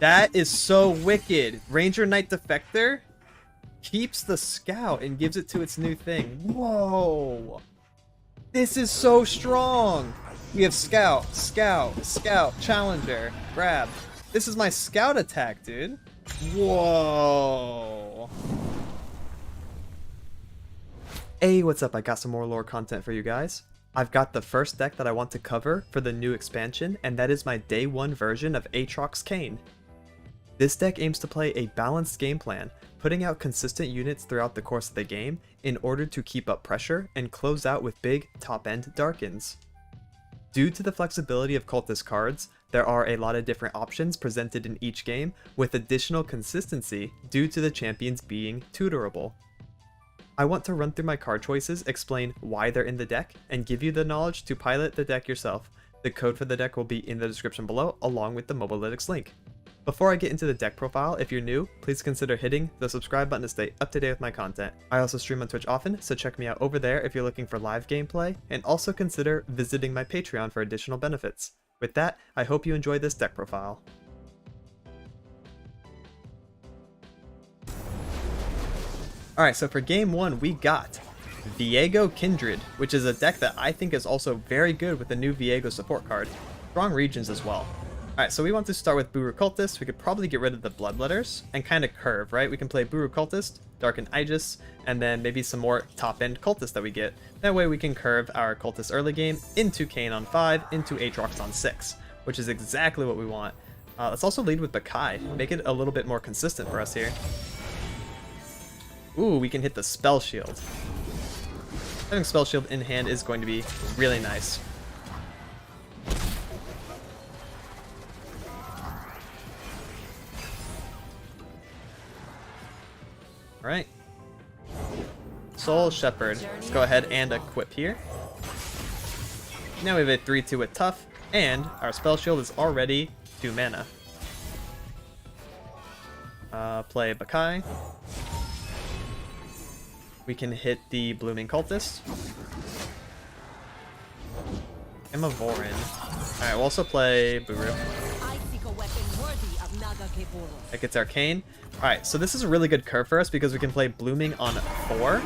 That is so wicked. Ranger Knight Defector keeps the scout and gives it to its new thing. Whoa. This is so strong. We have scout, scout, scout, challenger, grab. This is my scout attack, dude. Whoa. Hey, what's up? I got some more lore content for you guys. I've got the first deck that I want to cover for the new expansion, and that is my day 1 version of Aatrox Kayn. This deck aims to play a balanced game plan, putting out consistent units throughout the course of the game in order to keep up pressure and close out with big top-end Darkins. Due to the flexibility of cultist cards, there are a lot of different options presented in each game, with additional consistency due to the champions being tutorable. I want to run through my card choices, explain why they're in the deck, and give you the knowledge to pilot the deck yourself. The code for the deck will be in the description below, along with the Mobalytics link. Before I get into the deck profile, if you're new, please consider hitting the subscribe button to stay up to date with my content. I also stream on Twitch often, so check me out over there if you're looking for live gameplay, and also consider visiting my Patreon for additional benefits. With that, I hope you enjoy this deck profile. Alright, so for game 1 we got Viego Kindred, which is a deck that I think is also very good with the new Viego support card. Strong regions as well. Alright, so we want to start with Buru Cultist. We could probably get rid of the Bloodletters and kind of curve, right? We can play Buru Cultist, Darkin Aegis, and then maybe some more top-end Cultists that we get. That way we can curve our Cultist early game into Kayn on 5, into Aatrox on 6, which is exactly what we want. Let's also lead with Bakai, make it a little bit more consistent for us here. Ooh, we can hit the Spell Shield. Having Spell Shield in hand is going to be really nice. Alright. Soul Shepherd. Let's go ahead and equip here. Now we have a 3-2 with Tough, and our Spell Shield is already 2 mana. Play Bakai. We can hit the Blooming Cultist. Vorin. Alright, we'll also play Buru. That gets Arcane. Alright, so this is a really good curve for us because we can play Blooming on 4,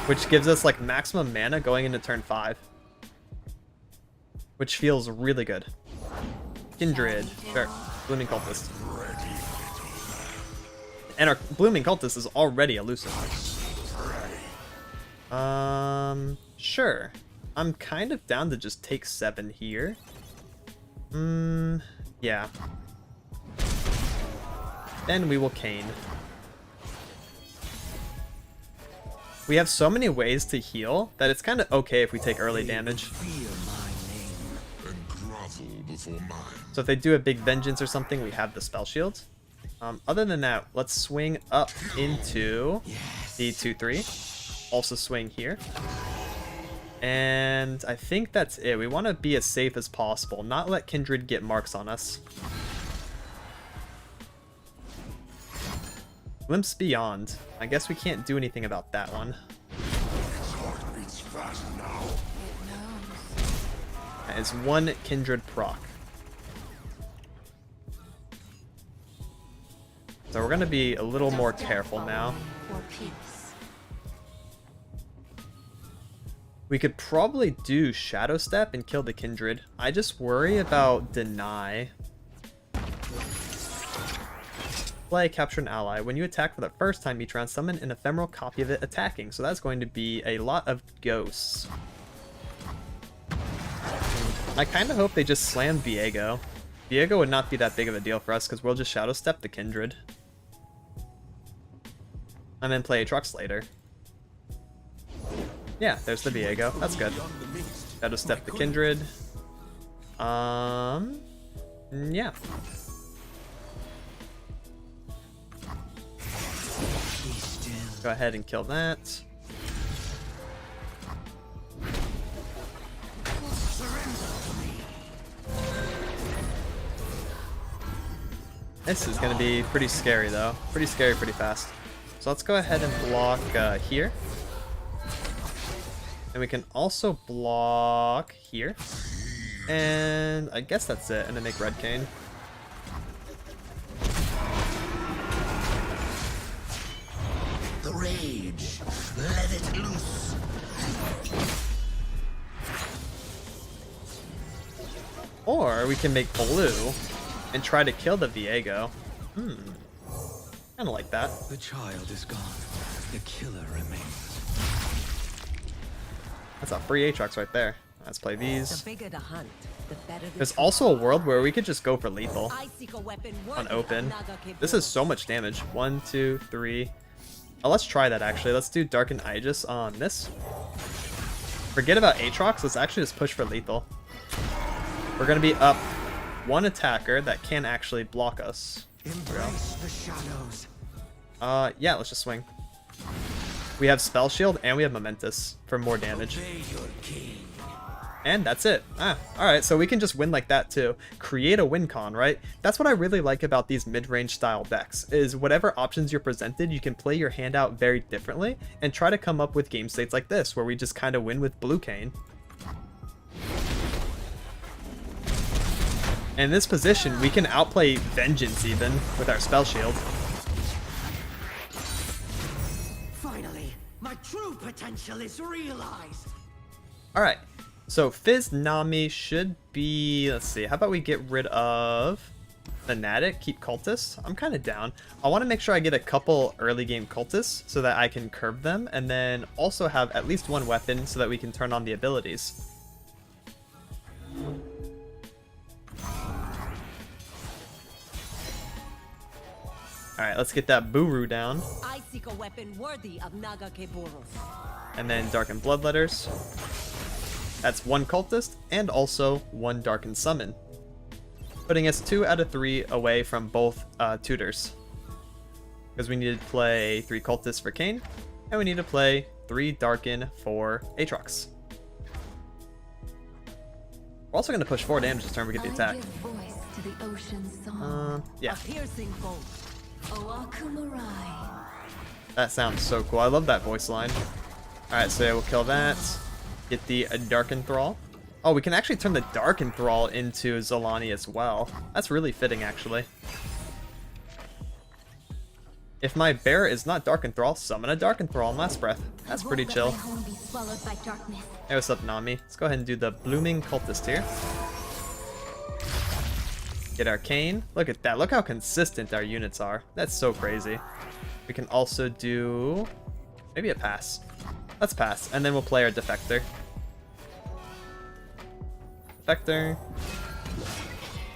which gives us like maximum mana going into turn 5. Which feels really good. Kindred. Sure. Blooming Cultist. And our Blooming Cultist is already elusive. Sure. I'm kind of down to just take 7 here. Yeah. Then we will Kayn. We have so many ways to heal that it's kind of okay if we take early damage. So if they do a big vengeance or something, we have the Spell Shield. Other than that, let's swing up into the 2-3. Also swing here. And I think that's it. We want to be as safe as possible, not let Kindred get marks on us. Glimpse Beyond. I guess we can't do anything about that one. That is 1 Kindred proc. So we're going to be a little more careful now. We could probably do Shadow Step and kill the Kindred. I just worry about Deny. Play Capture an Ally. When you attack for the first time, you try and summon an ephemeral copy of it attacking. So that's going to be a lot of ghosts. I kind of hope they just slam Viego. Viego would not be that big of a deal for us because we'll just Shadow Step the Kindred. And then play Aatrox later. Yeah, there's the Viego. That's good. Shadow Step the Kindred. Yeah. Go ahead and kill that. This is going to be pretty scary, though. Pretty scary, pretty fast. So let's go ahead and block here. And we can also block here. And I guess that's it. And then make red Kayn. rage. Let it loose. Or we can make blue and try to kill the Viego. Kinda like that. The child is gone. The killer remains. That's a free Aatrox right there. Let's play The these. bigger the hunt, the better the There's also a world where we could just go for lethal I seek a weapon on worthy open. of Naga This is so much damage. 1, 2, 3. Oh, let's try that actually. Let's do Darkin Aegis on this. Forget about Aatrox. Let's actually just push for lethal. We're gonna be up one attacker that can actually block us. Embrace the shadows. Yeah, let's just swing. We have Spell Shield and we have Momentous for more damage. Obey your king. And that's it. Alright, so we can just win like that too. Create a win con, right? That's what I really like about these mid-range style decks, is whatever options you're presented, you can play your hand out very differently and try to come up with game states like this, where we just kind of win with blue Kayn. In this position, we can outplay Vengeance even with our Spell Shield. Finally, my true potential is realized. Alright, so Fizz Nami should be, let's see, how about we get rid of Fanatic, keep Cultist? I'm kind of down. I want to make sure I get a couple early game Cultists so that I can curve them, and then also have at least one weapon so that we can turn on the abilities. Alright, let's get that Buru down. I seek a weapon worthy of Naga Keburos. And then Darkin Bloodletters. That's one Cultist and also one Darkin Summon. Putting us 2 out of 3 away from both tutors. Because we need to play 3 Cultists for Kayn, and we need to play 3 Darkin for Aatrox. We're also going to push 4 damage this turn we get the attack. I give voice to the ocean's song. Yeah. A piercing bolt. Oakumarai. That sounds so cool. I love that voice line. Alright, so yeah, we'll kill that. Get the Darkin Thrall. Oh, we can actually turn the Darkin Thrall into Zolani as well. That's really fitting, actually. If my bear is not Darkin Thrall, summon a Darkin Thrall in Last Breath. That's pretty chill. Hey, what's up, Nami? Let's go ahead and do the Blooming Cultist here. Get our Kayn. Look at that. Look how consistent our units are. That's so crazy. We can also do maybe a pass. Let's pass, and then we'll play our Defector. Defector.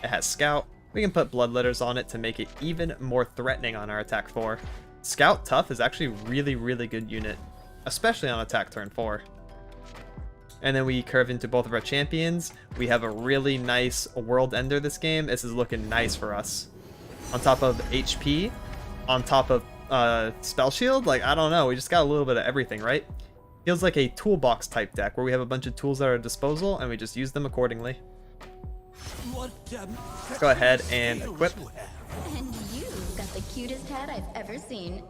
It has Scout. We can put Bloodletters on it to make it even more threatening on our attack 4. Scout Tough is actually really, really good unit, especially on attack turn 4. And then we curve into both of our champions. We have a really nice World Ender this game. This is looking nice for us. On top of HP, on top of Spell Shield, like, I don't know. We just got a little bit of everything, right? Feels like a toolbox type deck where we have a bunch of tools at our disposal and we just use them accordingly. Let's go ahead and equip. And you've got the cutest hat I've ever seen.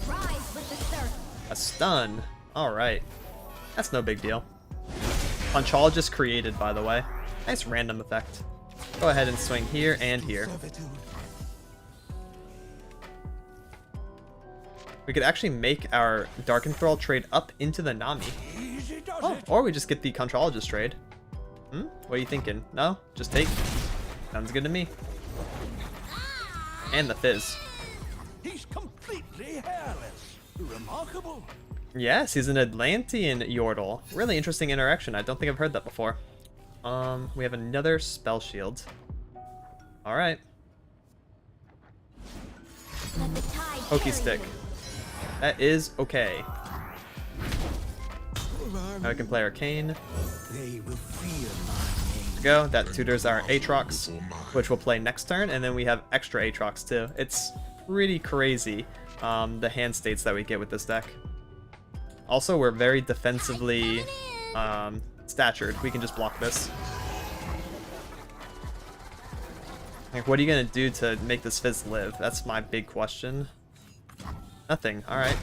Rise with the surf. A stun. Alright. That's no big deal. Punchologist created, by the way. Nice random effect. Go ahead and swing here and here. We could actually make our Darkin Thrall trade up into the Nami. Oh, or we just get the Punchologist trade. What are you thinking? No? Just take? Sounds good to me. And the Fizz. He's completely hairless. Remarkable. Yes, he's an Atlantean Yordle. Really interesting interaction. I don't think I've heard that before. We have another Spell Shield. Alright. Pokey Stick. That is okay. Now we can play our Kayn. They will feel my name. Go. That tutors our Aatrox, which we'll play next turn, and then we have extra Aatrox too. It's pretty crazy, the hand states that we get with this deck. Also, we're very defensively statured. We can just block this. Like, what are you gonna do to make this Fizz live? That's my big question. Nothing. Alright.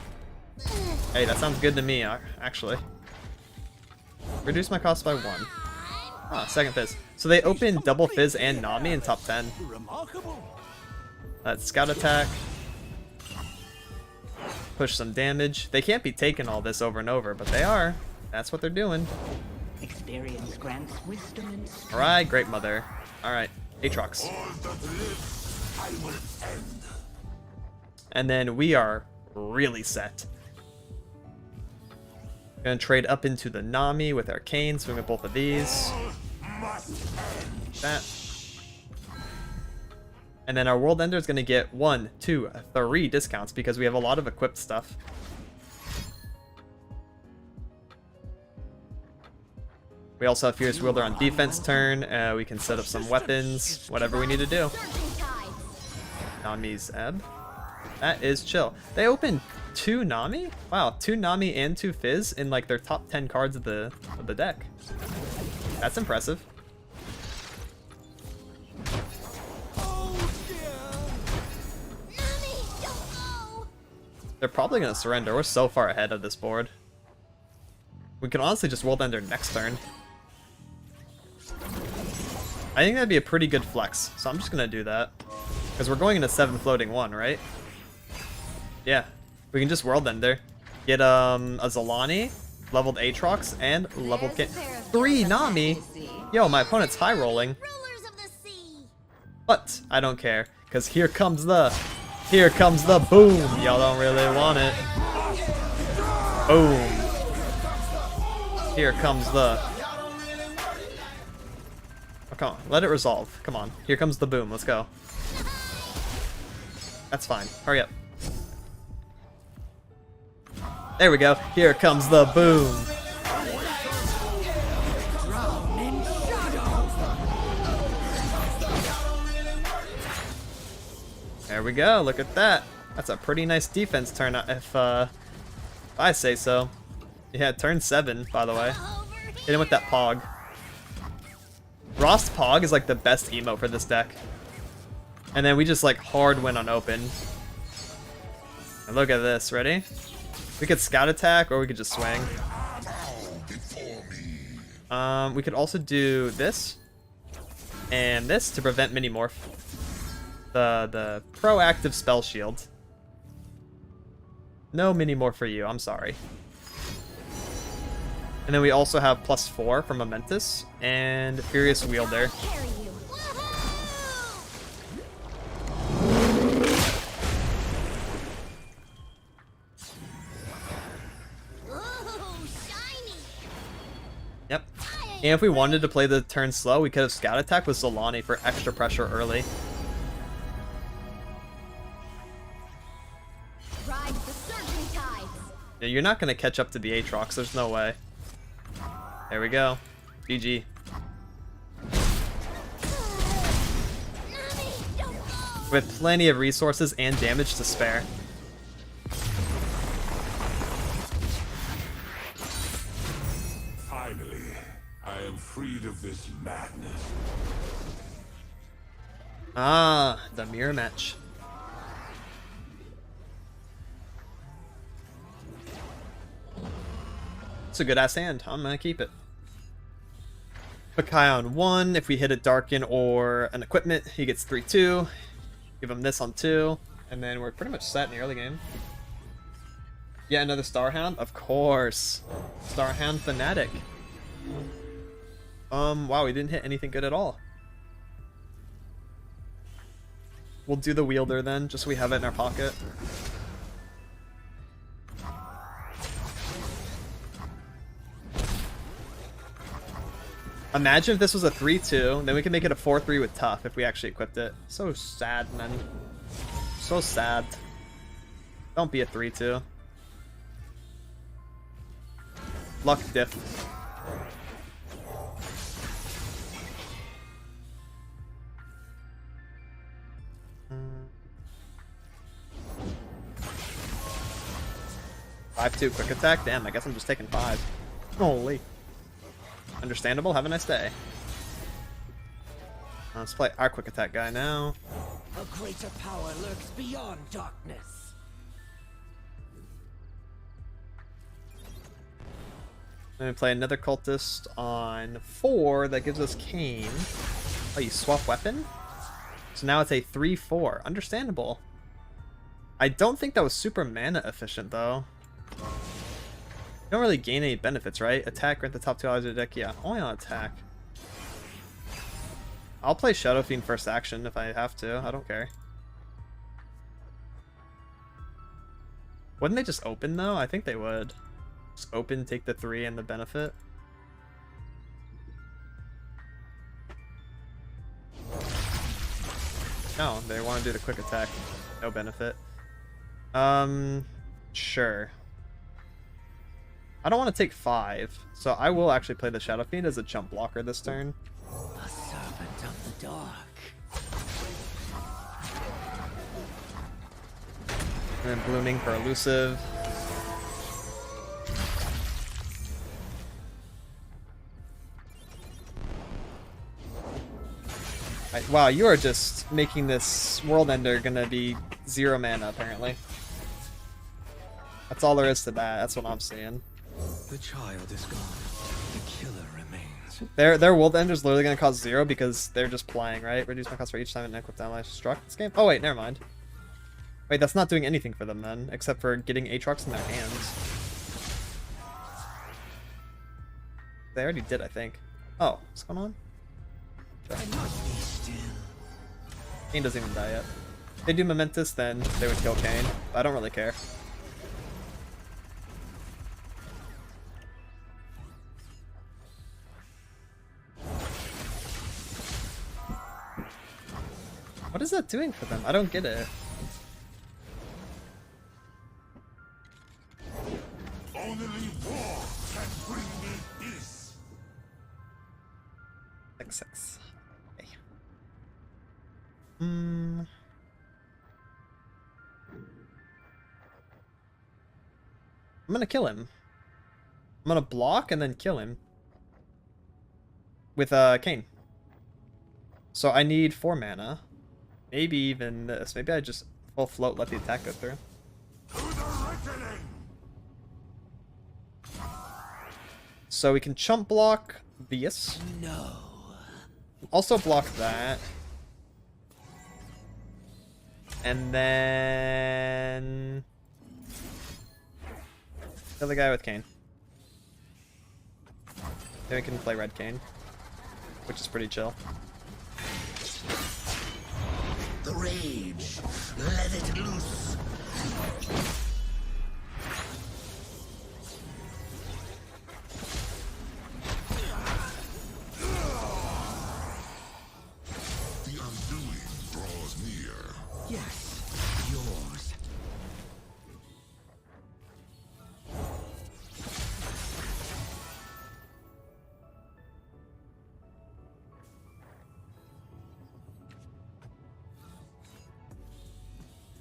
Hey, that sounds good to me, actually. Reduce my cost by 1. Ah, second Fizz. So they open double Fizz and Nami in top 10. Remarkable. Let's Scout Attack. Push some damage. They can't be taking all this over and over, but they are. That's what they're doing. Experience grants wisdom and strength. Alright, Great Mother. Alright, Aatrox. And then we are really set. Gonna trade up into the Nami with our Kayn, swing with both of these. That. And then our World Ender is gonna get 1, 2, 3 discounts because we have a lot of equipped stuff. We also have Fierce Wielder on defense turn. We can set up some weapons, whatever we need to do. Nami's Ebb. That is chill. They opened 2 Nami? Wow, 2 Nami and 2 Fizz in like their top 10 cards of the deck. That's impressive. They're probably gonna surrender. We're so far ahead of this board. We can honestly just World Ender next turn. I think that'd be a pretty good flex, so I'm just gonna do that. Because we're going into 7 floating 1, right? Yeah. We can just World Ender. Get a Zolani, leveled Aatrox, and leveled Kayn. 3 Nami? Yo, my opponent's high rolling. But I don't care, because here comes the boom. Y'all don't really want it. Boom. Here comes the... Oh, come on. Let it resolve. Come on. Here comes the boom. Let's go. That's fine. Hurry up. There we go. Here comes the boom. There we go. Look at that. That's a pretty nice defense turn, if I say so. Yeah, turn 7, by the way. Hit him with that Pog. Frost Pog is like the best emo for this deck. And then we just like hard win on open. And look at this. Ready? We could scout attack or we could just swing. We could also do this and this to prevent mini morph. The proactive spell shield. No mini morph for you. I'm sorry. And then we also have +4 from Momentous and Furious Wielder. Yep. And if we wanted to play the turn slow, we could have Scout Attack with Zolani for extra pressure early. Yeah, you're not going to catch up to the Aatrox. There's no way. There we go. GG. With plenty of resources and damage to spare. Finally, I am freed of this madness. Ah, the mirror match. It's a good ass hand. I'm gonna keep it. Put Kai on 1. If we hit a Darkin or an equipment, he gets 3/2. Give him this on 2. And then we're pretty much set in the early game. Yeah, another Starhound? Of course. Starhound Fanatic. Wow, we didn't hit anything good at all. We'll do the Wielder then, just so we have it in our pocket. Imagine if this was a 3/2, then we could make it a 4/3 with Tough if we actually equipped it. So sad, man. So sad. Don't be a 3/2. Luck diff. Five 2 quick attack? Damn, I guess I'm just taking 5. Holy. Understandable. Have a nice day. Let's play our quick attack guy now. A greater power lurks beyond darkness. Then we play another cultist on 4 that gives us Kayn. Oh, you swap weapon? So now it's a 3/4. Understandable. I don't think that was super mana efficient, though. You don't really gain any benefits, right? Attack, grant the top 2 allies of your deck. Yeah, only on attack. I'll play Shadow Fiend first action if I have to. I don't care. Wouldn't they just open, though? I think they would. Just open, take the 3 and the benefit. No, they want to do the quick attack. No benefit. Sure. I don't want to take 5, so I will actually play the Shadow Fiend as a jump blocker this turn. A servant of the dark. And then Blooming for elusive. Wow, you are just making this World Ender gonna be 0 mana, apparently. That's all there is to that. That's what I'm seeing. The child is gone. The killer remains. Their World Ender's literally gonna cost 0 because they're just playing, right? Reduce my cost for each time an equipped ally struck this game. Oh wait, never mind. Wait, that's not doing anything for them then, except for getting Aatrox in their hands. They already did, I think. Oh, what's going on? I must be still. Kayn doesn't even die yet. If they do Momentous, then they would kill Kayn. But I don't really care. What is that doing for them? I don't get it. Only war can bring me peace. 6/6. Okay. I'm gonna kill him. I'm gonna block and then kill him. With Kayn. So I need 4 mana. Maybe even this. Maybe I just full float, let the attack go through. To the reckoning. So we can chump block this. No. Also block that. And then kill the guy with Kayn. Then we can play red Kayn, which is pretty chill. The rage. Let it loose. The undoing draws near. Yes, yours.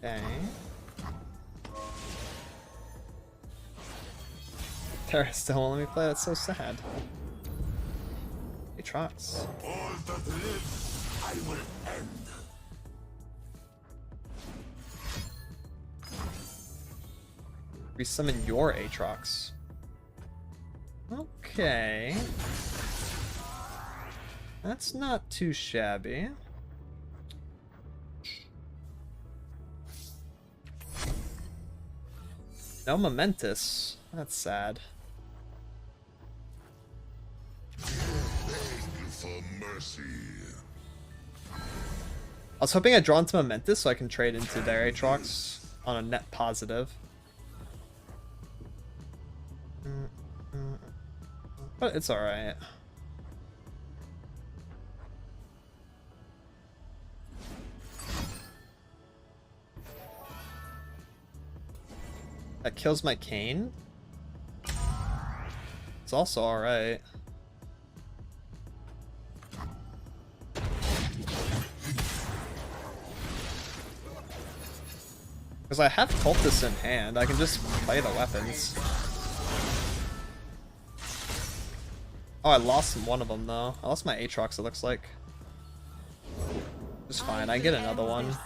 Okay. Terra still won't let me play. That's so sad. Aatrox. All that lives, I will end. Resummon your Aatrox. Okay. That's not too shabby. No Momentous. That's sad. Beg for mercy. I was hoping I'd draw into Momentous so I can trade into their Aatrox on a net positive. But it's alright. That kills my Kayn. It's also alright. Because I have Cultists in hand, I can just play the weapons. Oh, I lost one of them though. I lost my Aatrox, it looks like. It's fine, I get another one.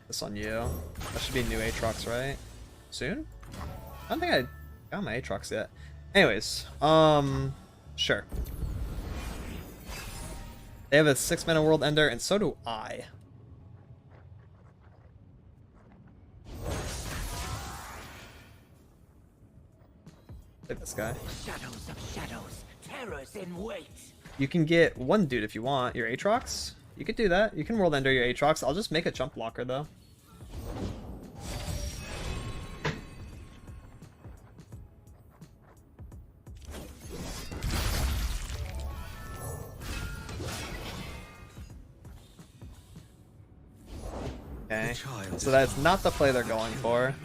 This on you. That should be new Aatrox, right? Soon? I don't think I got my Aatrox yet. Anyways, sure. They have a 6 mana World Ender, and so do I. Look at this guy. Shadows of shadows, terrors in wait. You can get one dude if you want. Your Aatrox. You could do that. You can world ender your Aatrox. I'll just make a jump blocker though. Okay, so that's not the play they're going for,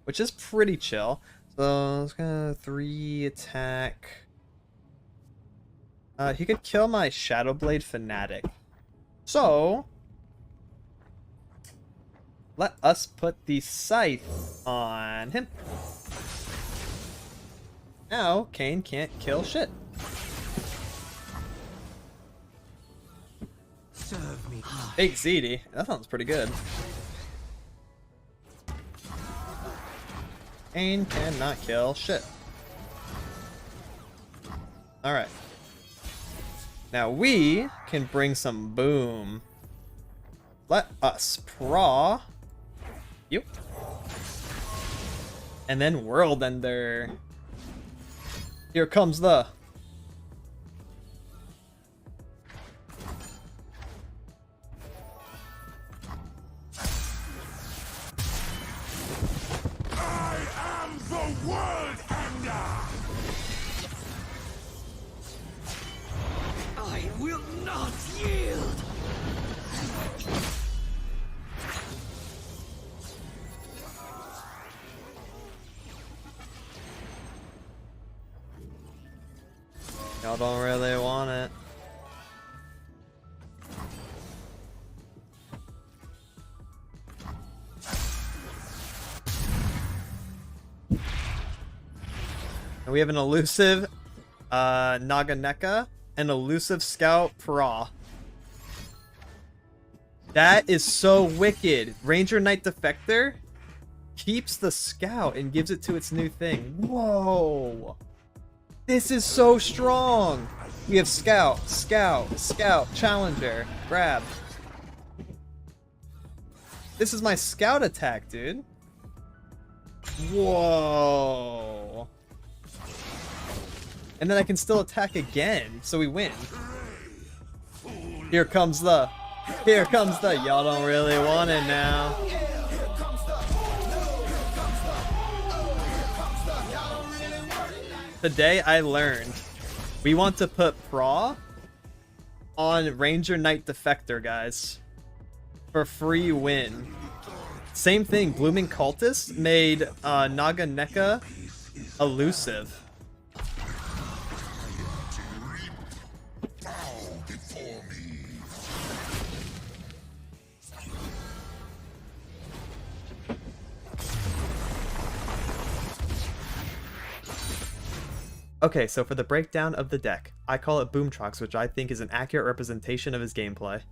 which is pretty chill. So it's gonna 3 attack. He could kill my Shadowblade Fanatic. So let us put the Scythe on him. Now Kayn can't kill shit. Serve me. Big ZD. That sounds pretty good. Kayn cannot kill shit. Alright. Now we can bring some boom. Let us praw you. And then world ender. Here comes the world ender! I will not yield. Y'all don't really want it. And we have an elusive Naganeka, an elusive Scout Pra. That is so wicked. Ranger Knight Defector keeps the Scout and gives it to its new thing. Whoa. This is so strong. We have Scout, Scout, Scout, Challenger, grab. This is my Scout attack, dude. Whoa. And then I can still attack again, so we win. Here comes the... Y'all don't really want it now. Today I learned we want to put Pra on Ranger Knight Defector, guys. For free win. Same thing, Blooming Cultist made Naganeka elusive. Okay, so for the breakdown of the deck, I call it Boomtrox, which I think is an accurate representation of his gameplay.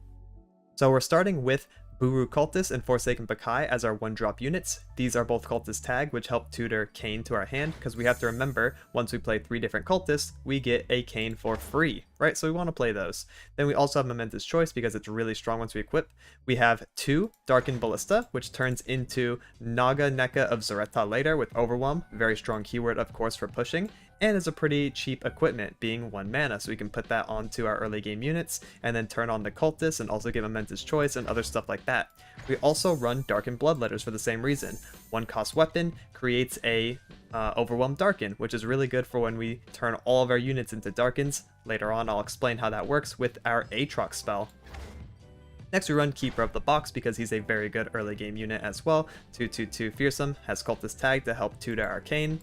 So we're starting with Buru Cultist and Forsaken Bakai as our 1-drop units. These are both Cultist tag, which help tutor Kayn to our hand, because we have to remember, once we play 3 different Cultists, we get a Kayn for free, right? So we want to play those. Then we also have Momentous Choice, because it's really strong once we equip. We have 2 Darkin Ballista, which turns into Naganeka of Zareta later with Overwhelm, very strong keyword of course for pushing, and is a pretty cheap equipment, being 1 mana, so we can put that onto our early game units, and then turn on the Cultists, and also give Momentous Choice, and other stuff like that. We also run Darkin Bloodletters for the same reason. 1-cost weapon creates a Overwhelm Darkin, which is really good for when we turn all of our units into Darkins. Later on, I'll explain how that works with our Aatrox spell. Next we run Keeper of the Box because he's a very good early game unit as well. 2/2/2 Fearsome, has Cultist tag to help tutor our Kayn.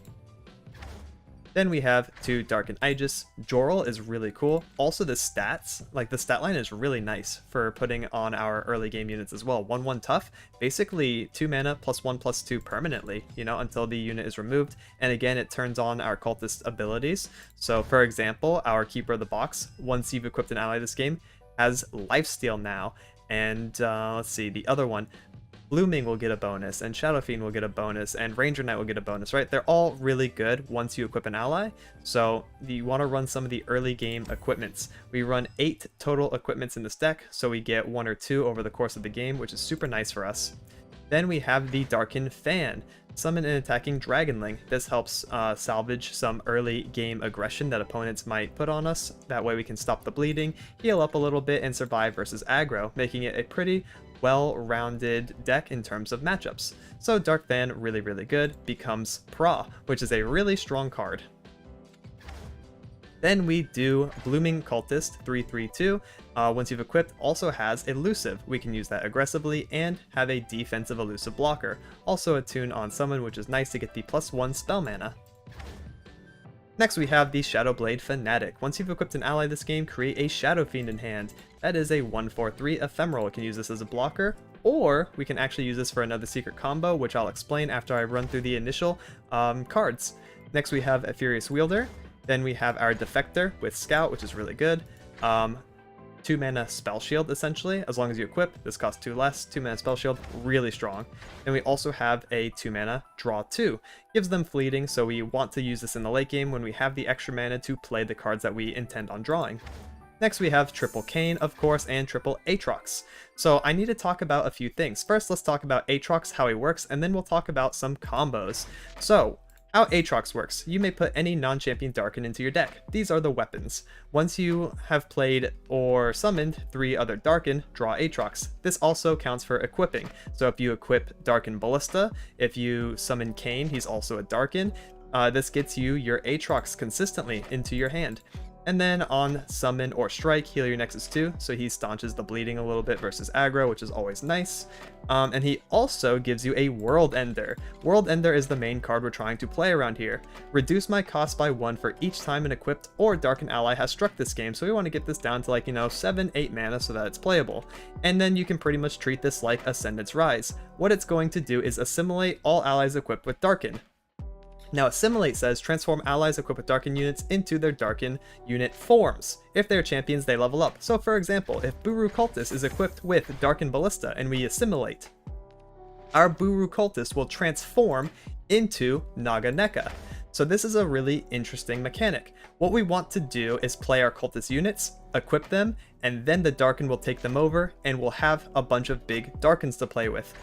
Then we have 2 Darkin Aegis. Jorel is really cool. Also the stats, like the stat line is really nice for putting on our early game units as well. 1/1 tough, basically 2 mana +1/+2 permanently, you know, until the unit is removed. And again, it turns on our cultist abilities. So for example, our Keeper of the Box, once you've equipped an ally this game, has Lifesteal now. And let's see, the other one, Blooming will get a bonus, and Shadow Fiend will get a bonus, and Ranger Knight will get a bonus, right? They're all really good once you equip an ally, so you want to run some of the early game equipments. We run 8 total equipments in this deck, so we get 1 or 2 over the course of the game, which is super nice for us. Then we have the Darkin Fan. summon an attacking Dragonling. This helps salvage some early game aggression that opponents might put on us. That way we can stop the bleeding, heal up a little bit, and survive versus aggro, making it a pretty well-rounded deck in terms of matchups. So Dark Fan, really good, becomes Pra, which is a really strong card. Then we do Blooming Cultist 3/3/2. Once you've equipped, also has Elusive. We can use that aggressively and have a defensive elusive blocker. Also a tune on summon, which is nice to get the +1 spell mana. Next we have the Shadowblade Fanatic. Once you've equipped an ally this game, create a Shadow Fiend in hand. That is a 1/4/3 ephemeral. We can use this as a blocker, or we can actually use this for another secret combo, which I'll explain after I run through the initial cards. Next we have a Furious Wielder. Then we have our Defector with Scout, which is really good. 2 mana Spell Shield, essentially. As long as you equip, this costs 2 less. 2 mana Spell Shield, really strong. And we also have a 2 mana Draw 2. Gives them fleeting, so we want to use this in the late game when we have the extra mana to play the cards that we intend on drawing. Next we have triple Kayn, of course, and triple Aatrox. So I need to talk about a few things. First, let's talk about Aatrox, how he works, and then we'll talk about some combos. So, how Aatrox works. You may put any non-champion Darkin into your deck. These are the weapons. Once you have played or summoned 3 other Darkin, draw Aatrox. This also counts for equipping. So if you equip Darkin Ballista, if you summon Kayn, he's also a Darkin. This gets you your Aatrox consistently into your hand. And then on summon or strike, heal your Nexus 2, so he staunches the bleeding a little bit versus aggro, which is always nice. And he also gives you a World Ender. World Ender is the main card we're trying to play around here. Reduce my cost by 1 for each time an equipped or Darkin ally has struck this game, so we want to get this down to like, 7-8 mana so that it's playable. And then you can pretty much treat this like Ascendant's Rise. What it's going to do is assimilate all allies equipped with Darkin. Now, Assimilate says transform allies equipped with Darkin units into their Darkin unit forms. If they're champions, they level up. So for example, if Buru Cultist is equipped with Darkin Ballista and we assimilate, our Buru Cultist will transform into Naga Neka. So this is a really interesting mechanic. What we want to do is play our Cultist units, equip them, and then the Darkin will take them over and we'll have a bunch of big Darkins to play with.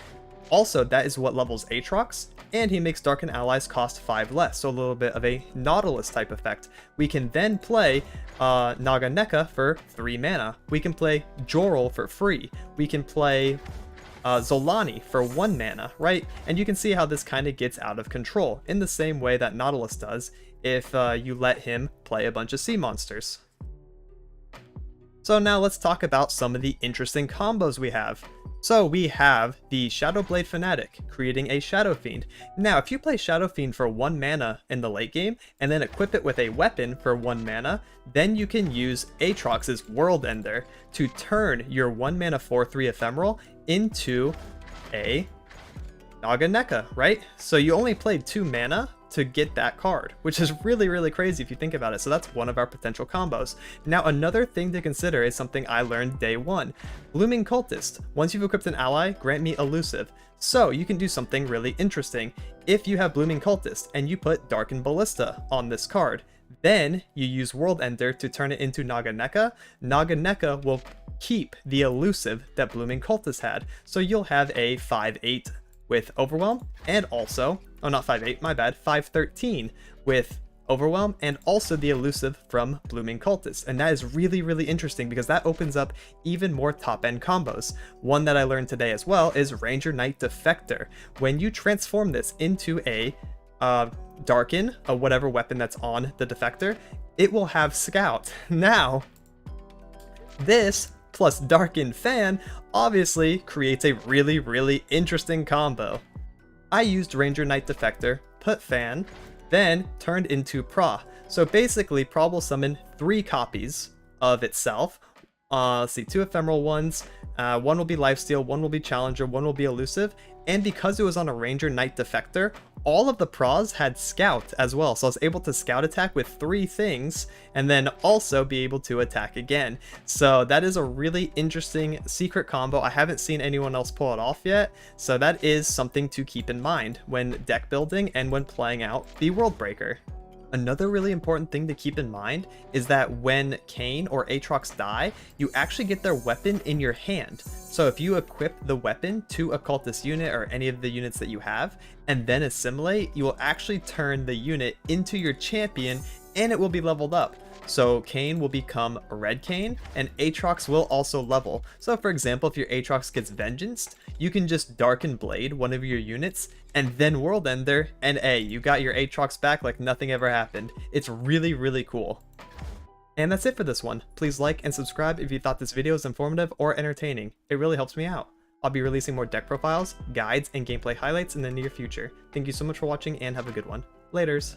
Also, that is what levels Aatrox, and he makes Darkin allies cost 5 less, so a little bit of a Nautilus type effect. We can then play Naga Neka for 3 mana. We can play Jorel for free. We can play Zolani for 1 mana, right? And you can see how this kind of gets out of control, in the same way that Nautilus does if you let him play a bunch of sea monsters. So now let's talk about some of the interesting combos we have. So we have the Shadowblade Fanatic, creating a Shadow Fiend. Now, if you play Shadow Fiend for 1 mana in the late game, and then equip it with a weapon for 1 mana, then you can use Aatrox's World Ender to turn your 1 mana 4/3 ephemeral into a Naga Neka, right? So you only played 2 mana to get that card, which is really crazy if you think about it. So that's one of our potential combos. Now, another thing to consider is something I learned day 1. Blooming Cultist. Once you've equipped an ally, grant me Elusive. So you can do something really interesting. If you have Blooming Cultist and you put Darkin Ballista on this card, then you use World Ender to turn it into Naga Neka. Naga Neka will keep the Elusive that Blooming Cultist had. So you'll have a 5/8 with Overwhelm, and also, oh not 5/8, my bad, 5/13 with Overwhelm, and also the Elusive from Blooming Cultist. And that is really interesting because that opens up even more top-end combos. One that I learned today as well is Ranger Knight Defector. When you transform this into a Darkin, whatever weapon that's on the Defector, it will have Scout. Now, this plus Darkin Fan obviously creates a really interesting combo. I used Ranger Knight Defector, put Fan, then turned into Pra. So basically, Pra will summon 3 copies of itself. Let's see, 2 ephemeral ones. 1 will be Lifesteal, 1 will be Challenger, 1 will be Elusive. And because it was on a Ranger Knight Defector, all of the Pras had Scout as well. So I was able to Scout attack with 3 things and then also be able to attack again. So that is a really interesting secret combo. I haven't seen anyone else pull it off yet. So that is something to keep in mind when deck building and when playing out the World Breaker. Another really important thing to keep in mind is that when Kayn or Aatrox die, you actually get their weapon in your hand. So if you equip the weapon to a cultist unit or any of the units that you have, and then assimilate, you will actually turn the unit into your champion and it will be leveled up. So Kayn will become Red Kayn, and Aatrox will also level. So for example, if your Aatrox gets Vengeanced, you can just Darkin Blade one of your units, and then World Ender, and hey, you got your Aatrox back like nothing ever happened. It's really, really cool. And that's it for this one. Please like and subscribe if you thought this video was informative or entertaining. It really helps me out. I'll be releasing more deck profiles, guides, and gameplay highlights in the near future. Thank you so much for watching and have a good one. Laters!